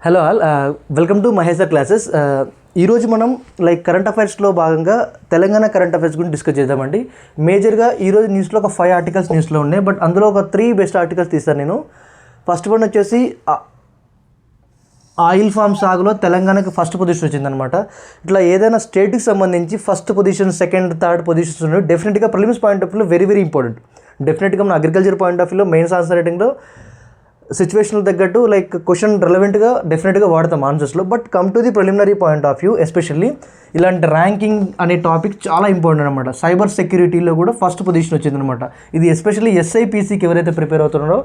Hello all, welcome to Maheshwar classes. ఈరోజు మనం current అఫైర్స్లో భాగంగా తెలంగాణ కరెంట్ అఫైర్స్ గురించి డిస్కస్ చేద్దామండి. మేజర్గా ఈరోజు న్యూస్లో ఒక 5 ఆర్టికల్స్ న్యూస్లో ఉన్నాయి, బట్ అందులో ఒక 3 బెస్ట్ ఆర్టికల్స్ తీస్తాను నేను. ఫస్ట్ వన్ వచ్చేసి ఆయిల్ ఫామ్ సాగులో తెలంగాణకి ఫస్ట్ పొజిషన్ వచ్చిందనమాట. ఇట్లా ఏదైనా స్టేట్కి సంబంధించి first position, second, third positions ఉన్నాయి. డెఫినెట్గా ప్రిలిమ్స్ పాయింట్ ఆఫ్ వ్యూలో వెరీ ఇంపార్టెంట్. డెఫినెట్గా మన అగ్రికల్చర్ పాయింట్ ఆఫ్ వ్యూలో మెయిన్స్ ఆన్సర్ రైటింగ్లో సిచ్యువేషనల్ తగ్గట్టు క్వశ్చన్ రెలవెంట్గా డెఫినెట్గా వాడతాం ఆన్సర్స్లో. But come to the preliminary point of view, especially ఇలాంటి ర్యాంకింగ్ అనే టాపిక్ చాలా ఇంపార్టెంట్ అనమాట. సైబర్ సెక్యూరిటీలో కూడా ఫస్ట్ పొజిషన్ వచ్చిందనమాట. ఇది ఎస్పెషల్లీ ఎస్ఐపిసికి ఎవరైతే ప్రిపేర్ అవుతున్నారో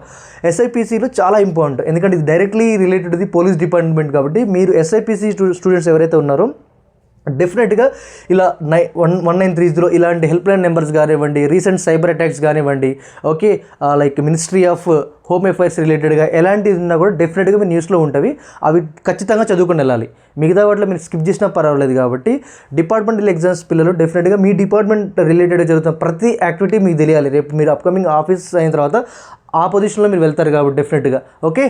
ఎస్ఐపిసిలో చాలా ఇంపార్టెంట్, ఎందుకంటే ఇది directly related the police department. కాబట్టి మీరు ఎస్ఐపిసి స్టూడెంట్స్ ఎవరైతే ఉన్నారో డెఫినెట్గా ఇలా 1930 ఇలాంటి హెల్ప్ లైన్ నెంబర్స్ కానివ్వండి, రీసెంట్ సైబర్ అటాక్స్ కానివ్వండి, okay, ministry of home affairs రిలేటెడ్గా ఎలాంటివి ఉన్నా కూడా డెఫినెట్గా మీ న్యూస్లో ఉంటుంది. అవి ఖచ్చితంగా చదువుకుని వెళ్ళాలి. మిగతా వాటిలో మీరు స్కిప్ చేసినా పర్వాలేదు. కాబట్టి డిపార్ట్మెంటల్ ఎగ్జామ్స్ పిల్లలు డెఫినెట్గా మీ డిపార్ట్మెంట్ రిలేటెడ్గా జరుగుతున్న ప్రతి యాక్టివిటీ మీకు తెలియాలి. రేపు మీరు అప్కమింగ్ ఆఫీస్ అయిన తర్వాత ఆ పొజిషన్లో మీరు వెళ్తారు కాబట్టి డెఫినెట్గా. ఓకే,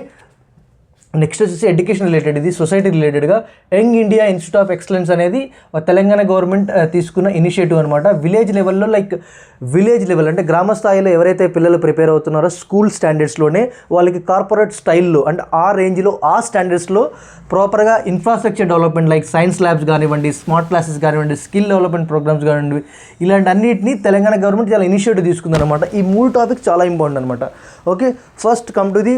నెక్స్ట్ వచ్చేసి ఎడ్యుకేషన్ రిలేటెడ్, ఇది సొసైటీ రిలేటెడ్గా young India institute of excellence అనేది తెలంగాణ గవర్నమెంట్ తీసుకున్న ఇనిషియేటివ్ అనమాట. విలేజ్ లెవెల్లో విలేజ్ లెవెల్ అంటే గ్రామ స్థాయిలో ఎవరైతే పిల్లలు ప్రిపేర్ అవుతున్నారో స్కూల్ స్టాండర్డ్స్లోనే వాళ్ళకి కార్పొరేట్ స్టైల్లో అంటే ఆ రేంజ్లో ఆ స్టాండర్డ్స్లో ప్రాపర్గా ఇన్ఫ్రాస్ట్రక్చర్ డెవలప్మెంట్ సైన్స్ ల్యాబ్స్ కానివ్వండి, స్మార్ట్ క్లాసెస్ కానివ్వండి, స్కిల్ డెవలప్మెంట్ ప్రోగ్రామ్స్ కానివ్వండి, ఇలాంటి అన్నింటినీ తెలంగాణ గవర్నమెంట్ చాలా ఇనిషియేటివ్ తీసుకుందనమాట. ఈ 3 టాపిక్స్ చాలా ఇంపార్టెంట్ అనమాట. Okay, first come to the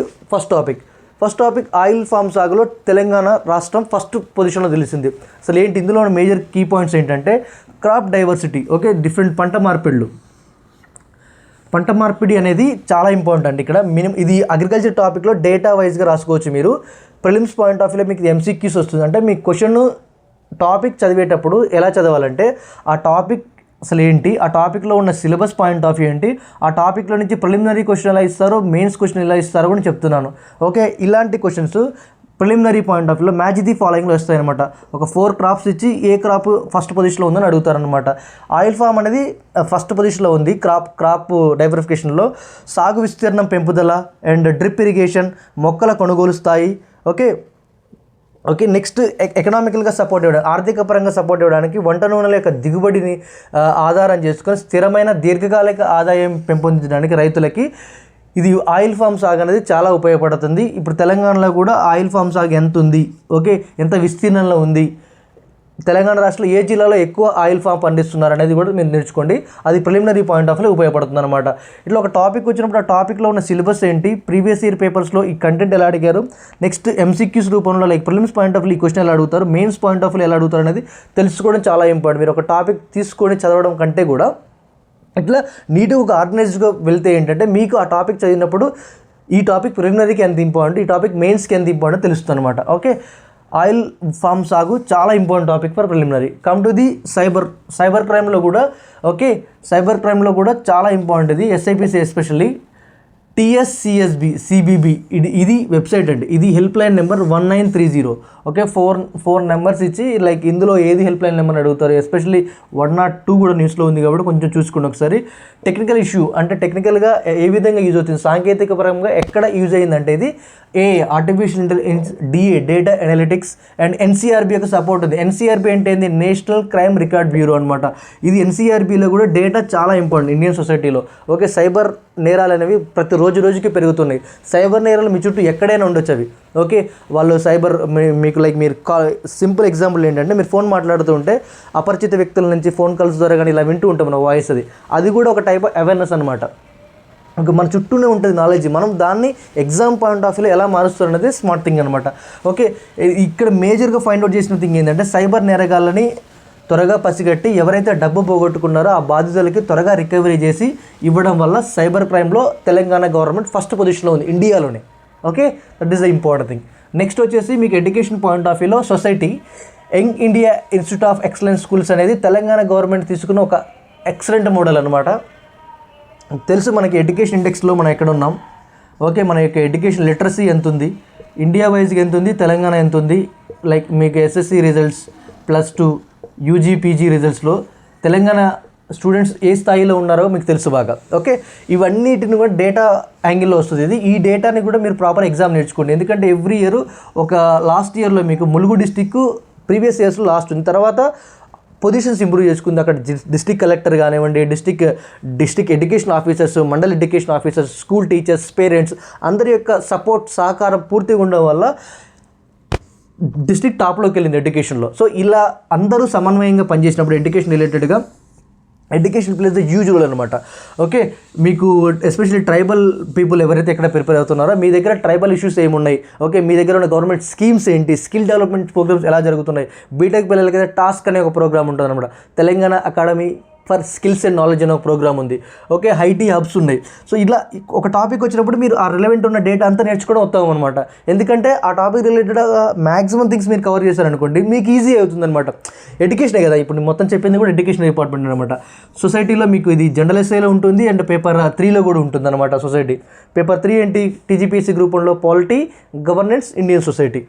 first topic oil palm సాగులో తెలంగాణ రాష్ట్రం ఫస్ట్ పొజిషన్లో తెలిసింది. అసలు ఏంటి ఇందులో మేజర్ కీ పాయింట్స్ ఏంటంటే క్రాప్ డైవర్సిటీ, ఓకే, డిఫరెంట్ పంట మార్పిడి అనేది చాలా ఇంపార్టెంట్ అండి. ఇక్కడ ఇది అగ్రికల్చర్ టాపిక్లో డేటా వైజ్గా రాసుకోవచ్చు మీరు. ప్రిలిమ్స్ పాయింట్ ఆఫ్ వ్యూలో మీకు ఎంసీక్యూస్ వస్తుంది. అంటే మీ క్వశ్చన్ టాపిక్ చదివేటప్పుడు ఎలా చదవాలంటే ఆ టాపిక్ అసలు ఏంటి, ఆ టాపిక్లో ఉన్న సిలబస్ పాయింట్ ఆఫ్ వ్యూ ఏంటి, ఆ టాపిక్లో నుంచి ప్రిలిమినరీ క్వశ్చన్ ఎలా ఇస్తారో, మెయిన్స్ క్వశ్చన్ ఎలా ఇస్తారో కూడా చెప్తున్నాను. ఓకే, ఇలాంటి క్వశ్చన్స్ ప్రిలిమినరీ పాయింట్ ఆఫ్ వ్యూలో మ్యాచ్ ది ఫాలోయింగ్లో వస్తాయన్నమాట. ఒక 4 క్రాప్స్ ఇచ్చి ఏ క్రాప్ ఫస్ట్ పొజిషన్లో ఉందని అడుగుతారనమాట. ఆయిల్ ఫామ్ అనేది ఫస్ట్ పొజిషన్లో ఉంది. క్రాప్ డైవర్సిఫికేషన్లో సాగు విస్తీర్ణం పెంపుదల అండ్ డ్రిప్ ఇరిగేషన్, మొక్కల కొనుగోలు స్థాయి. ఓకే, నెక్స్ట్ ఎకనామికల్గా సపోర్ట్ ఇవ్వడానికి, ఆర్థిక పరంగా సపోర్ట్ ఇవ్వడానికి వంట నూనెల యొక్క దిగుబడిని ఆధారం చేసుకొని స్థిరమైన దీర్ఘకాలిక ఆదాయం పెంపొందించడానికి రైతులకి ఇది ఆయిల్ ఫామ్ సాగు అనేది చాలా ఉపయోగపడుతుంది. ఇప్పుడు తెలంగాణలో కూడా ఆయిల్ ఫామ్ సాగు ఎంత ఉంది, ఓకే, ఎంత విస్తీర్ణంలో ఉంది, తెలంగాణ రాష్ట్రంలో ఏ జిల్లాలో ఎక్కువ ఆయిల్ ఫామ్ పండిస్తున్నారు అనేది కూడా మీరు నేర్చుకోండి. అది ప్రిలిమినరీ పాయింట్ ఆఫ్ వ్యూ ఉపయోగపడుతుంది అనమాట. ఇట్లా ఒక టాపిక్ వచ్చినప్పుడు ఆ టాపిక్లో ఉన్న సిలబస్ ఏంటి, ప్రీవియస్ ఇయర్ పేపర్స్లో ఈ కంటెంట్ ఎలా అడిగారు, నెక్స్ట్ ఎంసీక్యూస్ రూపంలో ప్రిలిమ్స్ పాయింట్ ఆఫ్ వ్యూ ఈ క్వశ్చన్ ఎలా అడుగుతారు, మెయిన్స్ పాయింట్ ఆఫ్ వ్యూ ఎలా అడుగుతారు అనేది తెలుసుకోవడం చాలా ఇంపార్టెంట్. మీరు ఒక టాపిక్ తీసుకొని చదవడం కంటే కూడా ఇట్లా నీట్గా ఒక ఆర్గనైజ్డ్గా వెళ్తే ఏంటంటే మీకు ఆ టాపిక్ చదివినప్పుడు ఈ టాపిక్ ప్రిలిమినరీకి ఎంత ఇంపార్టెంట్, ఈ టాపిక్ మెయిన్స్కి ఎంత ఇంపార్టెంట్ తెలుస్తుంది అనమాట. ఓకే, ఆయిల్ ఫామ్ సాగు చాలా important topic for preliminary. Come to the cyber క్రైమ్లో కూడా, ఓకే, సైబర్ క్రైమ్లో కూడా చాలా ఇంపార్టెంట్. ఇది ఎస్ఐపిసి ఎస్పెషల్లీ TSCSB ఇది వెబ్సైట్ అండి. ఇది help line number 1930. Okay, 4 numbers ఇచ్చి ఇందులో ఏది హెల్ప్ లైన్ నెంబర్ అడుగుతారు. ఎస్పెషల్లీ 102 కూడా న్యూస్లో ఉంది కాబట్టి కొంచెం చూసుకోండి ఒకసారి. టెక్నికల్ ఇష్యూ అంటే టెక్నికల్గా ఏ విధంగా యూజ్ అవుతుంది, సాంకేతిక పరంగా ఎక్కడ యూజ్ అయ్యిందంటే ఇది artificial intelligence, data analytics and NCRB యొక్క సపోర్ట్ ఉంది. ఎన్సీఆర్బీ అంటే ఏంది, నేషనల్ క్రైమ్ రికార్డ్ బ్యూరో అనమాట. ఇది ఎన్సీఆర్బీలో కూడా డేటా చాలా ఇంపార్టెంట్ ఇండియన్ సొసైటీలో. ఓకే, సైబర్ నేరాలు అనేవి రోజుకి పెరుగుతున్నాయి. సైబర్ నేరాలు మీ చుట్టూ ఎక్కడైనా ఉండొచ్చు అవి. ఓకే, వాళ్ళు సైబర్ మీకు మీరు సింపుల్ ఎగ్జాంపుల్ ఏంటంటే మీరు ఫోన్ మాట్లాడుతూ ఉంటే అపరిచిత వ్యక్తుల నుంచి ఫోన్ కాల్స్ ద్వారా కానీ ఇలా వింటూ ఉంటాం మన వాయిస్. అది కూడా ఒక టైప్ ఆఫ్ అవేర్నెస్ అనమాట. ఇంకా మన చుట్టూనే ఉంటుంది నాలెడ్జ్. మనం దాన్ని ఎగ్జామ్ పాయింట్ ఆఫ్ వ్యూలో ఎలా మారుస్తారు అనేది స్మార్ట్ థింగ్ అనమాట. ఓకే, ఇక్కడ మేజర్గా ఫైండ్ అవుట్ చేసిన థింగ్ ఏంటంటే సైబర్ నేరగాళ్ళని త్వరగా పసిగట్టి ఎవరైతే డబ్బు పోగొట్టుకున్నారో ఆ బాధితులకి త్వరగా రికవరీ చేసి ఇవ్వడం వల్ల సైబర్ క్రైమ్లో తెలంగాణ గవర్నమెంట్ ఫస్ట్ పొజిషన్లో ఉంది ఇండియాలోనే. Okay, that is the important thing. Next వచ్చేసి మీకు ఎడ్యుకేషన్ పాయింట్ ఆఫ్ వ్యూలో society young India institute of excellence schools అనేది తెలంగాణ గవర్నమెంట్ తీసుకున్న ఒక ఎక్సలెంట్ మోడల్ అనమాట. తెలుసు మనకి ఎడ్యుకేషన్ ఇండెక్స్లో మనం ఎక్కడ ఉన్నాం. ఓకే, మన యొక్క ఎడ్యుకేషన్ లిటరసీ ఎంత ఉంది, ఇండియా వైజ్గా ఎంత ఉంది, తెలంగాణ ఎంత ఉంది. మీకు ఎస్ఎస్సి రిజల్ట్స్ +2 UG PG రిజల్ట్స్లో తెలంగాణ స్టూడెంట్స్ ఏ స్థాయిలో ఉన్నారో మీకు తెలుసు బాగా. ఓకే, ఇవన్నిటిని కూడా డేటా యాంగిల్లో వస్తుంది. ఇది ఈ డేటాని కూడా మీరు ప్రాపర్ ఎగ్జామ్ నేర్చుకోండి. ఎందుకంటే ఎవ్రీ ఇయర్ ఒక లాస్ట్ ఇయర్లో మీకు ములుగు డిస్టిక్ ప్రీవియస్ ఇయర్స్లో లాస్ట్ ఉంది, తర్వాత పొజిషన్స్ ఇంప్రూవ్ చేసుకుంది. అక్కడ డిస్ట్రిక్ట్ కలెక్టర్ కానివ్వండి, district education officers, mandal education officers, school teachers, parents అందరి యొక్క సపోర్ట్ సహకారం పూర్తిగా ఉండడం వల్ల డిస్ట్రిక్ట్ టాప్లోకి వెళ్ళింది ఎడ్యుకేషన్లో. సో ఇలా అందరూ సమన్వయంగా పనిచేసినప్పుడు ఎడ్యుకేషన్ రిలేటెడ్గా education plays the huge role అనమాట. ఓకే, మీకు ఎస్పెషల్లీ ట్రైబల్ పీపుల్ ఎవరైతే ఎక్కడ ప్రిపేర్ అవుతున్నారో మీ దగ్గర ట్రైబల్ ఇష్యూస్ ఏమున్నాయి, ఓకే, మీ దగ్గర ఉన్న గవర్నమెంట్ స్కీమ్స్ ఏంటి, స్కిల్ డెవలప్మెంట్ ప్రోగ్రామ్స్ ఎలా జరుగుతున్నాయి, బీటెక్ పిల్లలకైతే టాస్క్ అనే ఒక ప్రోగ్రామ్ ఉంటుంది అనమాట. Telangana academy for skills and knowledge అనే ఒక ప్రోగ్రామ్ ఉంది. ఓకే, ఐటీ హబ్స్ ఉన్నాయి. సో ఇలా ఒక టాపిక్ వచ్చినప్పుడు మీరు ఆ రిలవెంట్ ఉన్న డేటా అంతా నేర్చుకోవడం ఉత్తమం అనమాట. ఎందుకంటే ఆ టాపిక్ రిలేటెడ్ మ్యాక్సిమం థింగ్స్ మీరు కవర్ చేశారనుకోండి మీకు ఈజీ అవుతుంది అనమాట. ఎడ్యుకేషనే కదా ఇప్పుడు నేను మొత్తం చెప్పింది కూడా ఎడ్యుకేషన్ డిపార్ట్మెంట్ అనమాట. సొసైటీలో మీకు ఇది జనరల్ ఎస్ఐలో ఉంటుంది అండ్ పేపర్ 3లో కూడా ఉంటుంది అనమాట. సొసైటీ పేపర్ 3 ఏంటి, టీజీపీఎస్సీ గ్రూప్ 1లో పాలిటీ, గవర్నెన్స్, ఇండియన్ సొసైటీ.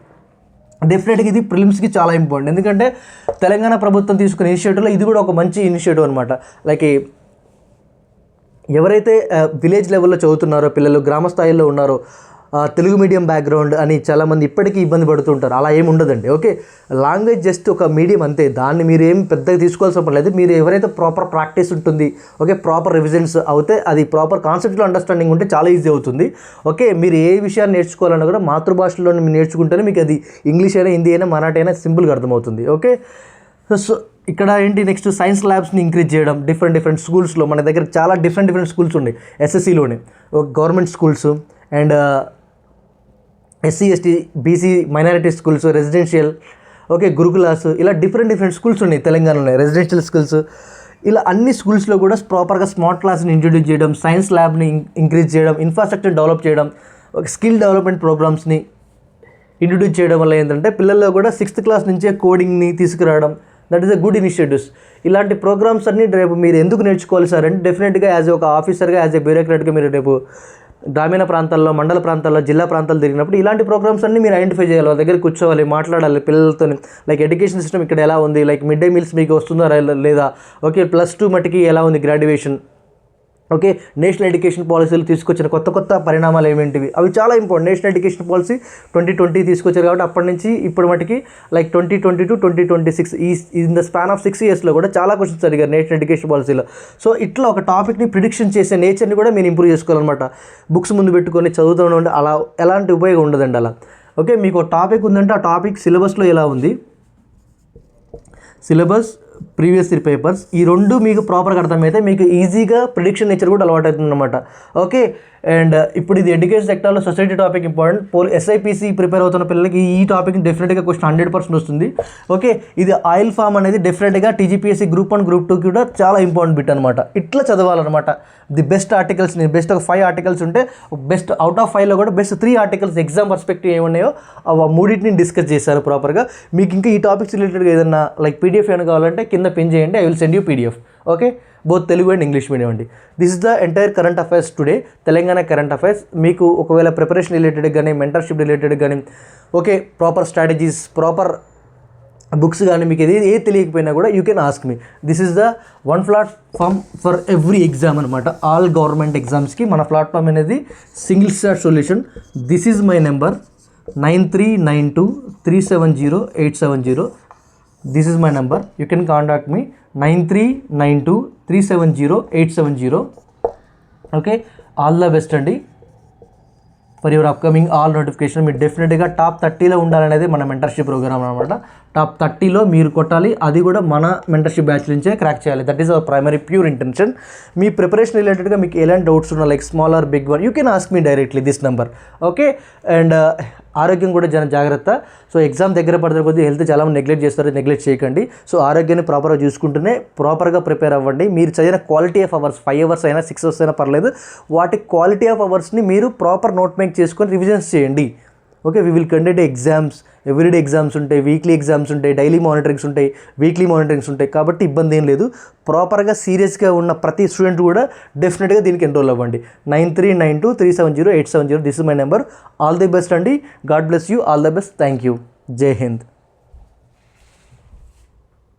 డెఫినెట్గా ఇది ప్రిలిమ్స్కి చాలా ఇంపార్టెంట్. ఎందుకంటే తెలంగాణ ప్రభుత్వం తీసుకున్న ఇనిషియేటివ్లో ఇది కూడా ఒక మంచి ఇనిషియేటివ్ అనమాట. లైక్ ఎవరైతే విలేజ్ లెవెల్లో చదువుతున్నారో పిల్లలు, గ్రామ స్థాయిలో ఉన్నారో, తెలుగు మీడియం బ్యాక్గ్రౌండ్ అని చాలామంది ఇప్పటికీ ఇబ్బంది పడుతుంటారు. అలా ఏమి ఉండదండి. ఓకే, లాంగ్వేజ్ జస్ట్ ఒక మీడియం అంతే, దాన్ని మీరు ఏం పెద్దగా తీసుకోవాల్సిన పని లేదు. మీరు ఎవరైతే ప్రాపర్ ప్రాక్టీస్ ఉంటుంది, ఓకే, ప్రాపర్ రివిజన్స్ అవుతే అది ప్రాపర్ కాన్సెప్ట్లో అండర్స్టాండింగ్ ఉంటే చాలా ఈజీ అవుతుంది. ఓకే, మీరు ఏ విషయాన్ని నేర్చుకోవాలన్నా కూడా మాతృభాషలో మీరు నేర్చుకుంటేనే మీకు అది ఇంగ్లీష్ అయినా, హిందీ అయినా, మరాఠీ అయినా సింపుల్గా అర్థమవుతుంది. ఓకే, సో ఇక్కడ ఏంటి నెక్స్ట్ సైన్స్ ల్యాబ్స్ని ఇంక్రీజ్ చేయడం. డిఫరెంట్ స్కూల్స్లో మన దగ్గర చాలా డిఫరెంట్ స్కూల్స్ ఉన్నాయి. ఎస్ఎస్సిలోనే government schools and SC, ST, BC, minority schools, residential, okay, గురుకులాస్, ఇలా డిఫరెంట్ స్కూల్స్ ఉన్నాయి తెలంగాణలో. రెసిడెన్షియల్ స్కూల్స్, ఇలా అన్ని స్కూల్స్లో కూడా ప్రాపర్గా స్మార్ట్ క్లాస్ని ఇంట్రొడ్యూస్ చేయడం, సైన్స్ ల్యాబ్ని ఇంక్రీజ్ చేయడం, ఇన్ఫ్రాస్ట్రక్చర్ డెవలప్ చేయడం, స్కిల్ డెవలప్మెంట్ ప్రోగ్రామ్స్ని ఇంట్రొడ్యూస్ చేయడం వల్ల ఏంటంటే పిల్లల్లో కూడా 6th క్లాస్ నుంచే కోడింగ్ని తీసుకురావడం. That is a good initiatives. ఇలాంటి ప్రోగ్రామ్స్ అన్ని రేపు మీరు ఎందుకు నేర్చుకోవాలి సార్ అంటే డెఫినెట్గా యాజ్ ఒక ఆఫీసర్గా, యాజ్ ఎ బ్యూరోక్రాట్గా మీరు రేపు గ్రామీణ ప్రాంతాల్లో, మండల ప్రాంతాల్లో, జిల్లా ప్రాంతాలు తిరిగినప్పుడు ఇలాంటి ప్రోగ్రామ్స్ అన్ని మీరు ఐడెంటిఫై చేయాలి. వాళ్ళ దగ్గర కూర్చోవాలి, మాట్లాడాలి పిల్లలతో. లైక్ ఎడ్యుకేషన్ సిస్టమ్ ఇక్కడ ఎలా ఉంది, లైక్ మిడ్ డే మీల్స్ మీకు వస్తుందా లేదా, ఓకే, +2 మటుకి ఎలా ఉంది గ్రాడ్యుయేషన్, ఓకే, నేషనల్ ఎడ్యుకేషన్ పాలసీలు తీసుకొచ్చిన కొత్త పరిణామాలు ఏమేంటివి అవి చాలా ఇంపార్టెంట్. నేషనల్ ఎడ్యుకేషన్ పాలసీ 2020 తీసుకొచ్చారు కాబట్టి అప్పటి నుంచి ఇప్పటి మటుకి like 2020 to 2026 in the span of 6 yearsలో కూడా చాలా క్వశ్చన్స్ అడిగారు నేషనల్ ఎడ్యుకేషన్ పాలసీలో. సో ఇట్లా ఒక టాపిక్ని ప్రిడిక్షన్ చేసే నేచర్ని కూడా మీరు ఇంప్రూవ్ చేసుకోవాలన్నమాట. బుక్స్ ముందు పెట్టుకొని చదువుతూ ఉంటే అలా ఎలాంటి ఉపయోగం ఉండదండి అలా. ఓకే, మీకు ఒక టాపిక్ ఉందంటే ఆ టాపిక్ సిలబస్లో ఎలా ఉంది, సిలబస్, ప్రీవియస్ ఇయర్ పేపర్స్, ఈ రెండు మీకు ప్రాపర్గా అర్థమైతే మీకు ఈజీగా ప్రిడిక్షన్ నేచర్ కూడా అలవాటు అవుతుంది అనమాట. ఓకే, అండ్ ఇప్పుడు ఇది ఎడ్యుకేషన్ సెక్టర్లో society topic important. SIPC prepare అవుతున్న పిల్లలకి ఈ టాపిక్ డెఫినెట్గా క్వశ్చన్ 100% వస్తుంది. ఓకే, ఇది ఆయిల్ ఫామ్ అనేది డెఫినెట్గా టీజీపీఎస్సీ గ్రూప్ 1, గ్రూప్ 2 కూడా చాలా ఇంపార్టెంట్ బిట్ అనమాట. ఇట్లా చదవాలన్నమాట. ది బెస్ట్ ఆర్టికల్స్ని, బెస్ట్ ఒక 5 ఆర్టికల్స్ ఉంటే బెస్ట్ అవుట్ ఆఫ్ 5లో కూడా బెస్ట్ 3 ఆర్టికల్స్ ఎగ్జామ్ పర్స్పెక్టివ్ ఏమున్నాయో ఆ మూడింటిని డిస్కస్ చేశారు ప్రాపర్గా. మీకు ఇంకా ఈ టాపిక్స్ రిలేటెడ్గా ఏదైనా లైక్ పీడిఎఫ్ ఏమైనా కావాలంటే కింద పిన్ చేయండి, I will send you PDF. Okay, both Telugu and English medium అండి. This is the entire current affairs today, Telangana current affairs. మీకు ఒకవేళ ప్రిపరేషన్ రిలేటెడ్ కానీ, మెంటర్షిప్ రిలేటెడ్ కానీ, okay, proper strategies, proper books కానీ మీకు ఏ తెలియకపోయినా కూడా you can ask me. This is the one platform for every exam అనమాట. ఆల్ గవర్నమెంట్ ఎగ్జామ్స్కి మన ప్లాట్ఫామ్ అనేది single star solution. This is my number 9392370870. This is my number. You can contact me 9392370870. Okay, all the best అండి for your upcoming all notification. మీరు డెఫినెట్గా top 30లో ఉండాలనేది మన మెంటర్షిప్ ప్రోగ్రామ్ అనమాట. టాప్ 30లో మీరు కొట్టాలి, అది కూడా మన మెంటర్షిప్ బ్యాచ్ నుంచే క్రాక్ చేయాలి. That is our primary pure intention. మీ ప్రిపరేషన్ రిలేటెడ్గా మీకు ఎలాంటి డౌట్స్ ఉన్నా like small or big one, you can ask me directly this number. Okay, and ఆరోగ్యం కూడా జాగ్రత్త. సో ఎగ్జామ్ దగ్గర పడితే కొద్దీ హెల్త్ చాలామంది నెగ్లెక్ట్ చేస్తారు, నెగ్లెక్ట్ చేయకండి. సో ఆరోగ్యాన్ని ప్రాపర్గా చూసుకుంటూనే ప్రాపర్గా ప్రిపేర్ అవ్వండి. మీరు చదివిన క్వాలిటీ ఆఫ్ అవర్స్ 5 hours అయినా 6 hours అయినా పర్లేదు, వాటి క్వాలిటీ ఆఫ్ అవర్స్ని మీరు ప్రాపర్ నోట్ మేక్ చేసుకొని రివిజన్స్ చేయండి. Okay, we will conduct exams, everyday exams ఉంటాయి, వీక్లీ ఎగ్జామ్స్ ఉంటాయి, డైలీ మానిటరింగ్స్ ఉంటాయి, వీక్లీ మానిటరింగ్స్ ఉంటాయి. కాబట్టి ఇబ్బంది ఏం లేదు. ప్రాపర్గా సీరియస్గా ఉన్న ప్రతి స్టూడెంట్ కూడా డెఫినెట్గా దీనికి ఎన్రోల్ అవ్వండి. 9392370870. This is my number. All the best అండి. God bless you. All the best. Thank you. జై హింద్.